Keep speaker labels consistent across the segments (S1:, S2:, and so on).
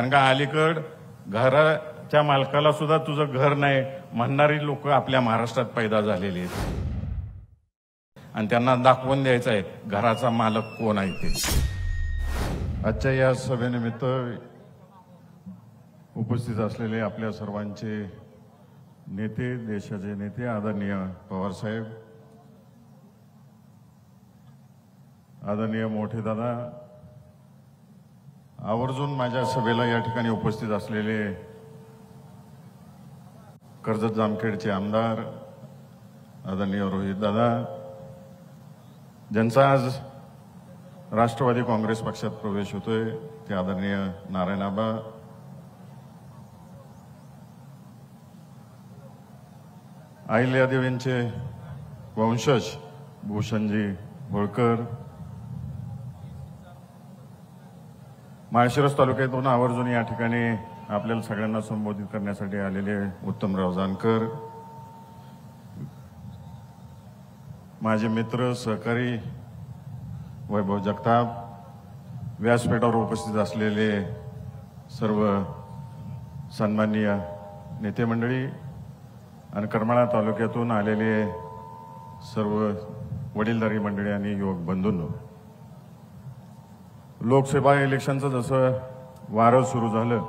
S1: कारण का अलीकड घराच्या मालकाला सुद्धा तुझं घर नाही म्हणणारी लोक आपल्या महाराष्ट्रात पैदा झालेली आहेत आणि त्यांना दाखवून द्यायचं आहे घराचा मालक कोण आहे ते। आजच्या या सभेनिमित्त उपस्थित असलेले आपल्या सर्वांचे नेते, देशाचे नेते आदरणीय पवार साहेब, आदरणीय मोठे दादा, आवर्जून माझ्या सभेला या ठिकाणी उपस्थित असलेले कर्जत जामखेडचे आमदार आदरणीय रोहित दादा, ज्यांचा आज राष्ट्रवादी काँग्रेस पक्षात प्रवेश होतोय ते आदरणीय नारायण आबा, अहिल्यादेवींचे वंशज भूषणजी होळकर, माळशिरस तालुक्यातून आवर्जून या ठिकाणी आपल्याला सगळ्यांना संबोधित करण्यासाठी आलेले उत्तमराव जानकर, माझे मित्र सहकारी वैभव जगताप, व्यासपीठावर उपस्थित असलेले सर्व सन्माननीय नेते मंडळी आणि करमाळा तालुक्यातून आलेले सर्व वडीलधारी मंडळी आणि युवक बंधूंनो, लोकसभा इलेक्शनचं जसं वारं सुरू झालं,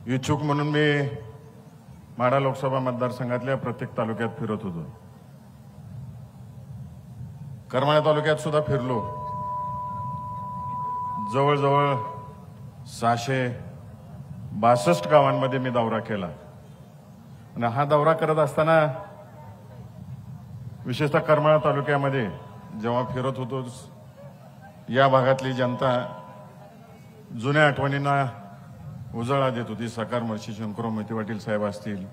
S1: इच्छुक म्हणून मी माढा लोकसभा मतदारसंघातल्या प्रत्येक तालुक्यात फिरत होतो। करमाळा तालुक्यात सुद्धा फिरलो। जवळजवळ 662 गावांमध्ये मी दौरा केला आणि हा दौरा करत असताना विशेषतः करमाळा तालुक्यामध्ये जेव्हा फिरत होतो, या भागातली जनता जुन्या आठवणींना उजाळा देत होती। साकार महर्षी शंकरराव मोहिते पाटील साहेब असतील,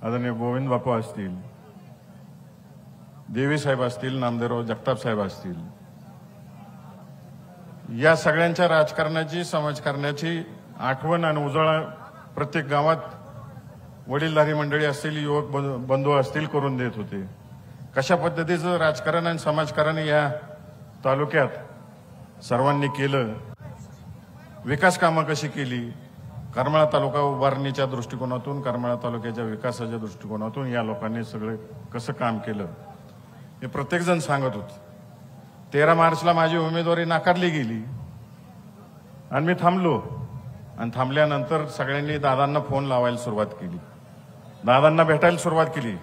S1: आदरणीय गोविंद बापू असतील, देवी साहेब असतील, नामदेवराव जगताप साहेब असतील, या सगळ्यांच्या राजकारणाची, समाजकारणाची आठवण आणि उजाळा प्रत्येक गावात वडीलधारी मंडळी असतील, युवक बंधू असतील करून देत होते। कशा पद्धतीचं राजकारण आणि समाजकारण या तालुक्यात सर्वांनी केलं, विकास कामं कशी केली, करमाळा तालुका उभारणीच्या दृष्टिकोनातून, करमाळा तालुक्याच्या विकासाच्या दृष्टिकोनातून या लोकांनी सगळे कसं काम केलं हे प्रत्येक जण सांगत होते। 13 मार्चला माझी उमेदवारी नाकारली गेली आणि मी थांबलो आणि थांबल्यानंतर सगळ्यांनी दादांना फोन लावायला सुरुवात केली, दादांना भेटायला सुरुवात केली।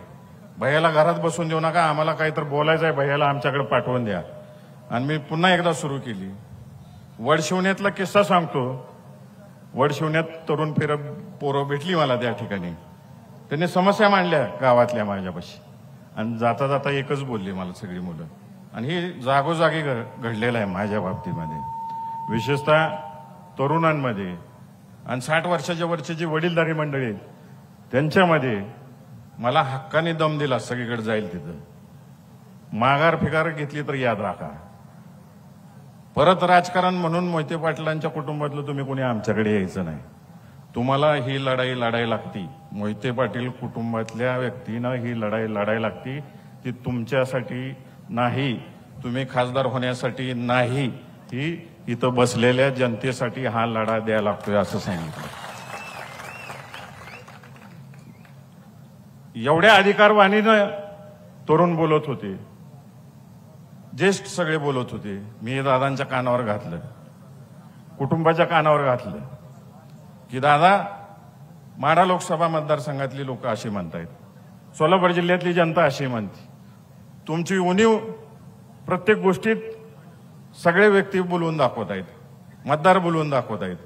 S1: भैयाला घरात बसून देऊ नका, आम्हाला काहीतरी बोलायचं आहे, भैयाला आमच्याकडे पाठवून द्या। आणि मी पुन्हा एकदा सुरू केली। वडशिवण्यातला किस्सा सांगतो। वडशिवण्यात तरुण पोरं भेटली मला त्या ठिकाणी, त्यांनी समस्या मांडल्या गावातल्या माझ्यापाशी आणि जाता जाता एकच बोलली मला सगळी मुलं, आणि हे जागोजागी घडलेलं आहे माझ्या बाबतीमध्ये, विशेषतः तरुणांमध्ये आणि 60 वर्षाच्या वरची जी वडीलधारी मंडळी त्यांच्यामध्ये मला हक्काने दम दिला सगळीकडे जाईल तिथं। माघार फिगार घेतली तर याद राखा, परत राजकारण म्हणून मोहिते पाटलांच्या कुटुंबातलं तुम्ही कोणी आमच्याकडे यायचं नाही। तुम्हाला ही लढाई लढायला लागती, मोहिते पाटील कुटुंबातल्या व्यक्तीनं ही लढाई लढायला लागती, ती तुमच्यासाठी नाही, तुम्ही खासदार होण्यासाठी नाही, ही इथं बसलेल्या जनतेसाठी हा लढा द्यायला लागतोय असं सांगितलं। एवढ्या अधिकारवाणीनं तरुण बोलत होते, ज्येष्ठ सगळे बोलत होते। मी दादांच्या कानावर घातलं, कुटुंबाच्या कानावर घातलं की दादा, माढा लोकसभा मतदारसंघातली लोक अशी म्हणतायत, सोलापूर जिल्ह्यातली जनता अशी म्हणते, तुमची उणीव प्रत्येक गोष्टीत सगळे व्यक्ती बोलवून दाखवत आहेत, मतदार बोलवून दाखवत आहेत।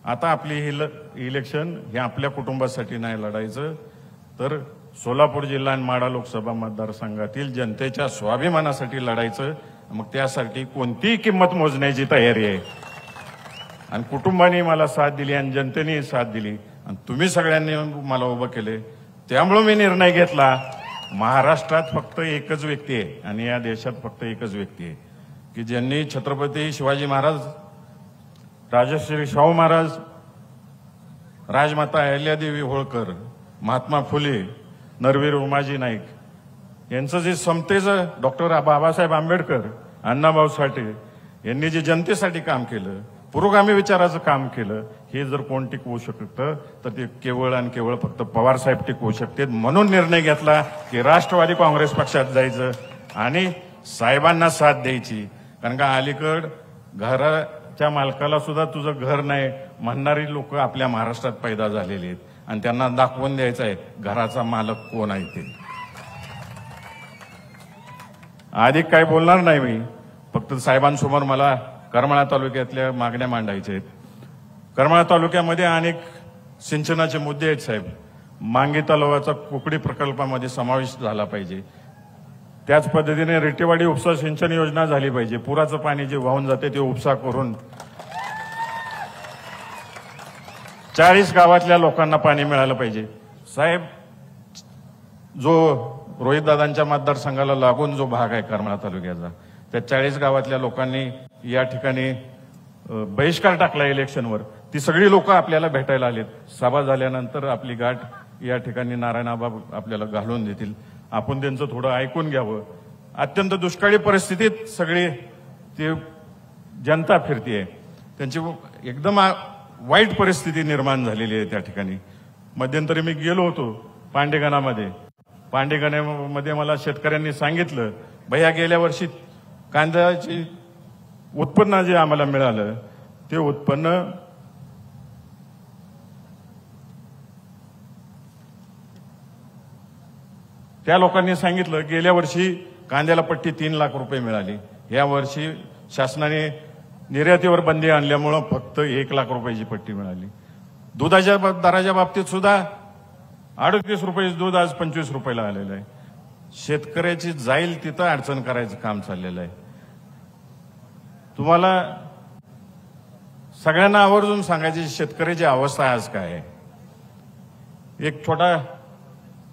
S1: आता आपली ही इलेक्शन हे आपल्या कुटुंबासाठी नाही लढायचं, तर सोलापूर जिल्हा आणि माढा लोकसभा मतदारसंघातील जनतेच्या स्वाभिमानासाठी लढायचं। मग त्यासाठी कोणतीही किंमत मोजण्याची तयारी आहे आणि कुटुंबाने मला साथ दिली आणि जनतेने साथ दिली आणि तुम्ही सगळ्यांनी मला उभं केले, त्यामुळे मी निर्णय घेतला, महाराष्ट्रात फक्त एकच व्यक्ती आहे आणि या देशात फक्त एकच व्यक्ती आहे की ज्यांनी छत्रपती शिवाजी महाराज, राजश्री शाहू महाराज, राजमाता अहिल्यादेवी होळकर, महात्मा फुले, नरवीर उमाजी नाईक यांचं जे समतेचं, डॉक्टर बाबासाहेब आंबेडकर, अण्णाभाऊ साठे यांनी जे जनतेसाठी काम केलं पुरोगामी विचाराचं काम केलं, हे जर कोण टिकवू शकतं तर ते केवळ आणि केवळ फक्त पवारसाहेब टिकवू शकतात. म्हणून निर्णय घेतला की राष्ट्रवादी काँग्रेस पक्षात जायचं आणि साहेबांना साथ द्यायची. कारण का अलीकड घराच्या मालकाला सुद्धा तुझं घर नाही म्हणणारी लोक आपल्या महाराष्ट्रात पैदा झालेली आहेत आणि त्यांना दाखवून द्यायचं आहे घराचा मालक कोण आहे ते. अधिक काय बोलणार नाही मी, फक्त साहेबांसमोर मला करमाळा तालुक्यातल्या मागण्या मांडायच्या आहेत. करमाळा तालुक्यामध्ये अनेक सिंचनाचे मुद्दे आहेत साहेब. मांगी तलावाचा कुकडी प्रकल्पामध्ये समावेश झाला पाहिजे. त्याच पद्धतीने रेटेवाडी उपसा सिंचन योजना झाली पाहिजे. पुराचं पाणी जे वाहून जाते ते उपसा करून 40 गावातल्या लोकांना पाणी मिळालं पाहिजे. साहेब, जो रोहितदादांच्या मतदारसंघाला लागून जो भाग आहे करमाळा तालुक्याचा, त्या 40 गावातल्या लोकांनी या ठिकाणी बहिष्कार टाकला इलेक्शनवर. ती सगळी लोक आपल्याला भेटायला आलीत. सभा झाल्यानंतर आपली गाठ या ठिकाणी नारायणआबा आपल्याला घालून देतील. आपण त्यांचं थोडं ऐकून घ्यावं. अत्यंत दुष्काळी परिस्थितीत सगळी ते जनता फिरतीये. त्यांची एकदम वाईट परिस्थिती निर्माण झालेली आहे त्या ठिकाणी. मध्यंतरी मी गेलो होतो पांडेगणामध्ये. पांडेगणामध्ये मला शेतकऱ्यांनी सांगितलं, भैया गेल्या वर्षी कांद्याची उत्पन्न जे आम्हाला मिळालं ते उत्पन्न त्या लोकांनी सांगितलं गेल्या वर्षी कांद्याला पट्टी 3 लाख रुपये मिळाली. या वर्षी शासनाने निर्यातीवर बंदी आणल्यामुळं फक्त 1 लाख रुपयाची पट्टी मिळाली. दुधाच्या दराच्या बाबतीत सुद्धा 38 रुपये दूध आज 25 रुपयाला आलेलं आहे. शेतकऱ्याची जाईल तिथं अडचण करायचं काम चाललेलं आहे. तुम्हाला सगळ्यांना आवर्जून सांगायची शेतकऱ्याची अवस्था आज काय आहे. एक छोटा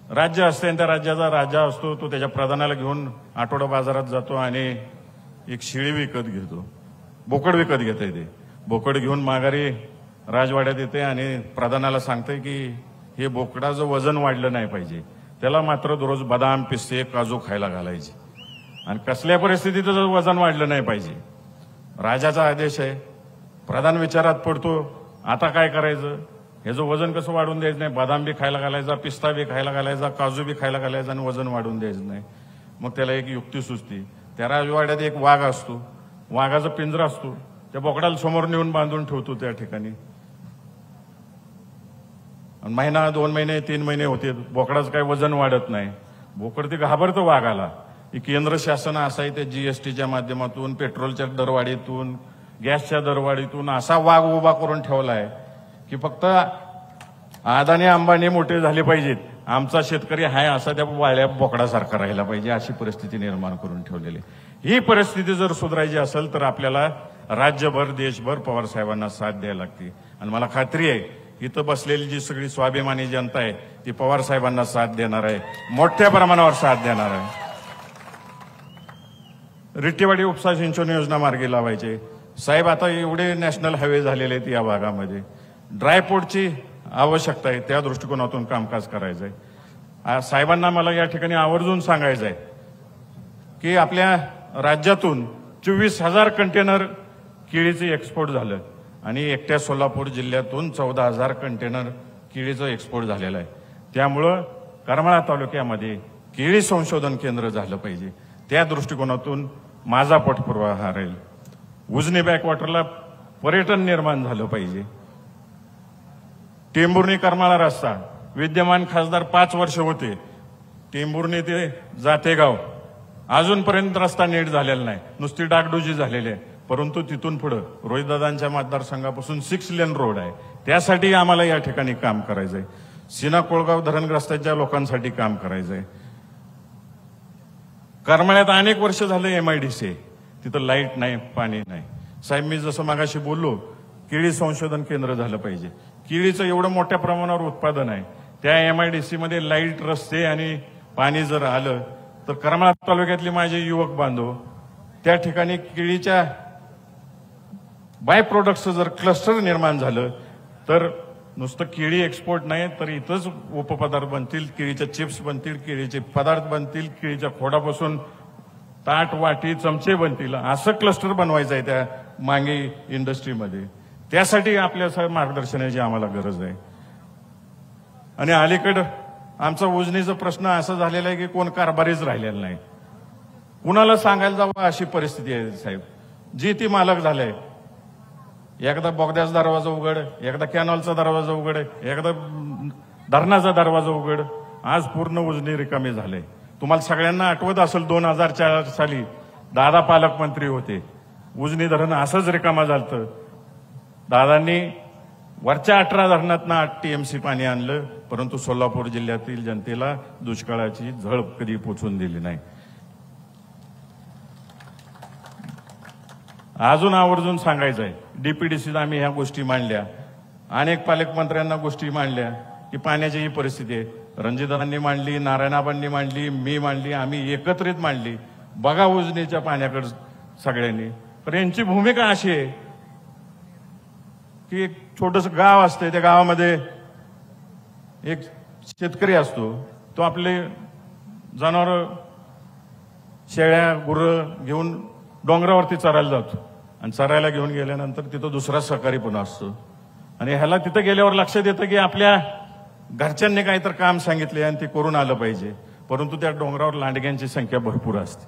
S1: राज्य असते आणि त्या राज्याचा राजा असतो, तो त्याच्या प्रधानाला घेऊन आठवडा बाजारात जातो आणि एक शिळी विकत घेतो, बोकड विकत घेते. ते बोकड घेऊन माघारी राजवाड्यात येते आणि प्रधानाला सांगते की हे बोकडाचं वजन वाढलं नाही पाहिजे, त्याला मात्र दररोज बदाम, पिस्ते, काजू खायला घालायचे आणि कसल्या परिस्थितीत वजन वाढलं नाही पाहिजे. राजाचा आदेश आहे. प्रधान विचारात पडतो, आता काय करायचं, ह्याचं वजन कसं वाढून द्यायचं नाही. बदाम बी खायला घालायचा, पिस्ता बी खायला घालायचा, काजू बी खायला घालायचा आणि वजन वाढून द्यायचं नाही. मग त्याला एक युक्ती सुचती. त्या राजवाड्यात एक वाघ असतो, वाघाचा पिंजरा असतो, त्या बोकडाला समोर नेऊन बांधून ठेवतो त्या ठिकाणी. महिना, 2 महिने, 3 महिने होते, बोकडाचं काही वजन वाढत नाही. बोकड ते घाबरतं वाघाला. केंद्र शासन असं आहे त्या जीएसटीच्या माध्यमातून, पेट्रोलच्या दरवाढीतून, गॅसच्या दरवाढीतून असा वाघ उभा करून ठेवला आहे की फक्त अदानी अंबानी मोठे झाले पाहिजेत, आमचा शेतकरी हाय असा त्या वाळ्या बोकडासारखा राहिला पाहिजे, अशी परिस्थिती निर्माण करून ठेवलेली. ही परिस्थिती जर सुधारायची असेल तर आपल्याला राज्यभर, देशभर पवार साहेबांना साथ द्यायला लागते. आणि मला खात्री आहे इथं बसलेली जी सगळी स्वाभिमानी जनता आहे ती पवार साहेबांना साथ देणार आहे, मोठ्या प्रमाणावर साथ देणार आहे. रिट्टेवाडी उपसा सिंचन योजना मार्गी लावायचे. साहेब, आता एवढे नॅशनल हायवे झालेले आहेत या भागामध्ये, ड्रायपोर्टची आवश्यकता आहे, त्या दृष्टिकोनातून कामकाज करायचं आहे. साहेबांना मला या ठिकाणी आवर्जून सांगायचं आहे की आपल्या राज्यातून 24,000 कंटेनर केळीचे एक्सपोर्ट झालं आणि एकट्या सोलापूर जिल्ह्यातून 14,000 कंटेनर केळीचं एक्सपोर्ट झालेलं आहे. त्यामुळं करमाळा तालुक्यामध्ये केळी संशोधन केंद्र झालं पाहिजे. त्या दृष्टिकोनातून माझा पाठपुरावा राहील. उजनी बॅकवॉटरला पर्यटन निर्माण झालं पाहिजे. टेंभुर्णी करमाळा रस्ता, विद्यमान खासदार 5 वर्ष होते, टेंभुर्णी ते जातेगाव अजूनपर्यंत रस्ता नीट झालेला नाही, नुसती डागडुजी झालेली आहे. परंतु तिथून पुढे रोहितदादांच्या मतदारसंघापासून 6 लेन रोड आहे, त्यासाठी आम्हाला या ठिकाणी काम करायचंय. सीना कोळगाव धरणग्रस्तांच्या लोकांसाठी काम करायचंय. करमाळ्यात अनेक वर्ष झाले MIDC, तिथं लाईट नाही, पाणी नाही. साहेब, मी जसं मागाशी बोललो, केळी संशोधन केंद्र झालं पाहिजे. केळीचं एवढं मोठ्या प्रमाणावर उत्पादन आहे, त्या MIDC मध्ये लाईट, रस्ते आणि पाणी जर आलं तर करमाळा तालुक्यातले माझे युवक बांधव त्या ठिकाणी केळीच्या बाय प्रोडक्टचं जर क्लस्टर निर्माण झालं तर नुसतं केळी एक्सपोर्ट नाही तर इथंच उपपदार्थ बनतील, केळीच्या चिप्स बनतील, केळीचे पदार्थ बनतील, केळीच्या खोडापासून ताट वाटी चमचे बनतील असं क्लस्टर बनवायचं आहे त्या मांगी इंडस्ट्रीमध्ये. त्यासाठी आपल्या मार्गदर्शनाची आम्हाला गरज आहे. आणि अलीकडं आमचा उजनीचा प्रश्न असा झालेला आहे की कोण कारभारीच राहिलेला नाही. कुणाला सांगायला जावं अशी परिस्थिती आहे साहेब. जी ती मालक झालाय. एकदा बोगद्याचा दरवाजा उघड, एकदा कॅनॉलचा दरवाजा उघड, एकदा धरणाचा दरवाजा उघड. आज पूर्ण उजनी रिकामी झाले. तुम्हाला सगळ्यांना आठवत असेल 2004 साली दादा पालकमंत्री होते. उजनी धरण असंच रिकामा झालं. दादांनी वरच्या 18 धरणातनं 8 TMC पाणी आणलं, परंतु सोलापूर जिल्ह्यातील जनतेला दुष्काळाची झळ कधी पोचून दिली नाही. अजून आवर्जून सांगायचं आहे, DPDCत आम्ही ह्या गोष्टी मांडल्या, अनेक पालकमंत्र्यांना गोष्टी मांडल्या की पाण्याची ही परिस्थिती आहे. रणजितांनी मांडली, नारायणाबांनी मांडली, मी मांडली, आम्ही एकत्रित मांडली. बघा उजनीच्या पाण्याकडे सगळ्यांनी. पण यांची भूमिका अशी आहे की एक छोटस गाव असते, त्या गावामध्ये एक शेतकरी असतो. तो आपले जनावर शेळ्या गुरं घेऊन डोंगरावरती चरायला जातो आणि चरायला घेऊन गेल्यानंतर तिथं दुसरा सहकारी पण असतो. आणि ह्याला तिथं गेल्यावर लक्षात येतं की आपल्या घरच्यांनी काहीतरी काम सांगितले आणि ते करून आलं पाहिजे, परंतु त्या डोंगरावर लांडग्यांची संख्या भरपूर असते.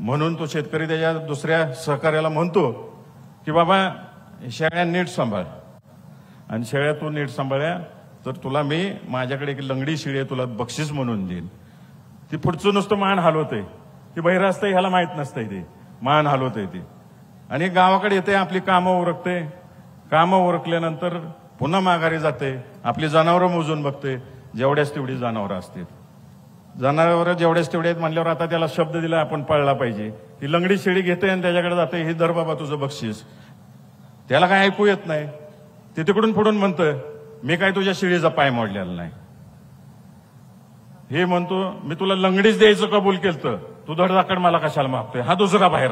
S1: म्हणून तो शेतकरी त्याच्या दुसऱ्या सहकार्याला म्हणतो की बाबा शेळ्या नीट सांभाळ, आणि शेळ्या तू नीट सांभाळ्या तर तुला मी माझ्याकडे एक लंगडी शेळी तुला बक्षीस म्हणून देईन. ती पुढचं नुसतं मान हलवतंय. ती बहिरा असतंय ह्याला माहित नसतंय, ते मान हलवतंय ती. आणि गावाकडे येते, आपली कामं उरकते. कामं उरकल्यानंतर पुन्हा माघारी जाते, आपली जनावरं मोजून बघते. जेवढ्याच तेवढी जनावरं असतील. जनावरं जेवढ्याच तेवढे आहेत म्हणल्यावर आता त्याला शब्द दिला आपण पाळला पाहिजे. ती लंगडी शेळी घेते आणि त्याच्याकडे जाते, ही धर बाबा तुझं बक्षीस. त्याला काय ऐकू येत नाही. ते तिकडून पुढून म्हणतं मी काय तुझ्या शेळीचा पाय मोडलेला नाही. हे म्हणतो मी तुला लंगडीच द्यायचं कबूल केलं, तू धडधाकड मला कशाला मागतोय. हा दुसरा बाहेर.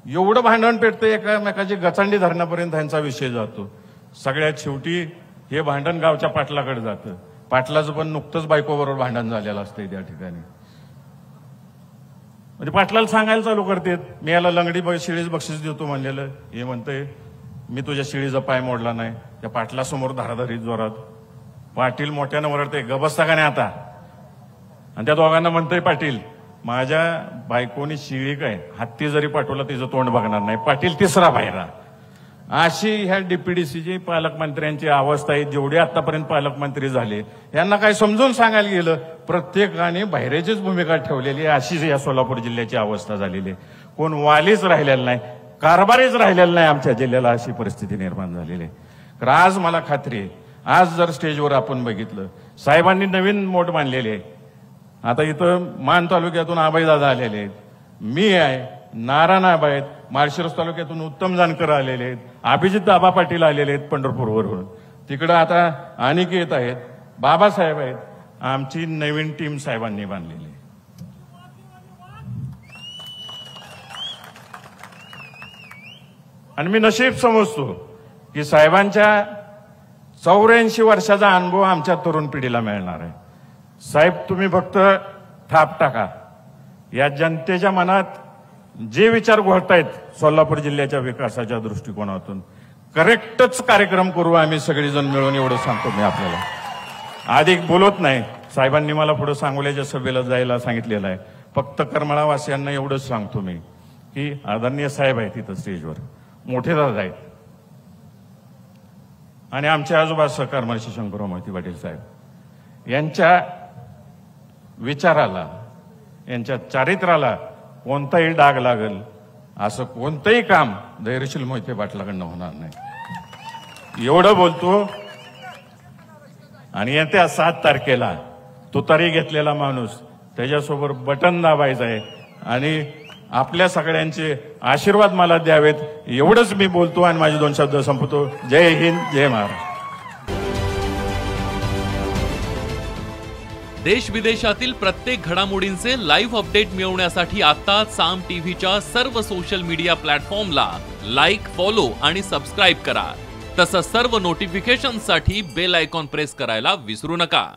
S1: एवढं भांडण पेटतं, एकामेकाची गचांडी धरण्यापर्यंत त्यांचा विषय जातो. सगळ्यात शेवटी हे भांडण गावच्या पाटलाकडे जातं. पाटलाचं पण नुकतंच बायकोबरोबर भांडण झालेलं असतंय त्या ठिकाणी. म्हणजे पाटलाला सांगायला चालू करते मी याला लंगडी शेळीच बक्षीस देतो म्हणलेलं. हे म्हणतंय मी तुझ्या शेळीचा पाय मोडला नाही. त्या पाटलासमोर धाराधारीत जोरात. पाटील मोठ्यानं वरडते गबसता का नाही आता. आणि त्या दोघांना म्हणतंय पाटील माझ्या बायकोनी शिळी काय हत्ती जरी पाठवला तिचं तोंड बघणार नाही. पाटील तिसरा बाहेरा. अशी ह्या DPDCची पालकमंत्र्यांची अवस्था आहे. जेवढे आतापर्यंत पालकमंत्री झाले यांना काय समजून सांगायला गेलं, प्रत्येकाने बाहेरचीच भूमिका ठेवलेली आहे. अशीच या सोलापूर जिल्ह्याची अवस्था झालेली आहे. कोण वालीच राहिलेला नाही, कारभारीच राहिलेला नाही आमच्या जिल्ह्याला. अशी परिस्थिती निर्माण झालेली आहे. तर आज मला खात्री आहे, आज जर स्टेजवर आपण बघितलं साहेबांनी नवीन मोठ बांधलेली आहे. आता इथं मान तालुक्यातून आबाईदादा आलेले आहेत, मी आहे, नारायणआबा आहेत, माळशिरस तालुक्यातून उत्तम जानकर आलेले आहेत, अभिजित आबा पाटील आलेले आहेत पंढरपूरवरून, तिकडं आता अनिकेत आहेत, बाबासाहेब आहेत. आमची नवीन टीम साहेबांनी बांधलेली आहे. आणि मी नशीब समजतो की साहेबांच्या 84 वर्षाचा अनुभव आमच्या तरुण पिढीला मिळणार आहे. साहेब तुम्ही फक्त थाप टाका. या जनतेच्या मनात जे विचार घोळतायत सोलापूर जिल्ह्याच्या विकासाच्या दृष्टिकोनातून करेक्टच कार्यक्रम करू आम्ही सगळेजण मिळून, एवढं सांगतो मी आपल्याला. अधिक बोलत नाही. साहेबांनी मला पुढे सांगोल्याच्या सभेला जायला सांगितलेलं आहे. फक्त करमाळावासियांना एवढंच सांगतो मी की आदरणीय साहेब आहेत तिथं स्टेजवर, मोठे दादा आहेत, आणि आमचे आजोबा सहकार महर्षी शंकरराव मोहिते पाटील साहेब यांच्या विचाराला, यांच्या चारित्र्याला कोणताही डाग लागल असं कोणतंही काम धैर्यशील मोहिते पाटलाकडनं होणार नाही, एवढं बोलतो. आणि येत्या 7 तारखेला तुतारी घेतलेला माणूस त्याच्यासोबत बटन दाबायचं आहे आणि आपल्या सगळ्यांचे आशीर्वाद मला द्यावेत, एवढंच मी बोलतो आणि माझे 2 शब्द संपवतो. जय हिंद, जय महाराष्ट्र.
S2: देश विदेशातील प्रत्येक घडामोडींचे लाईव्ह अपडेट मिळवण्यासाठी आता साम टीव्हीच्या सर्व सोशल मीडिया प्लॅटफॉर्मला लाईक, फॉलो आणि सबस्क्राईब करा. तसंच सर्व नोटिफिकेशनसाठी बेल आयकॉन प्रेस करायला विसरू नका.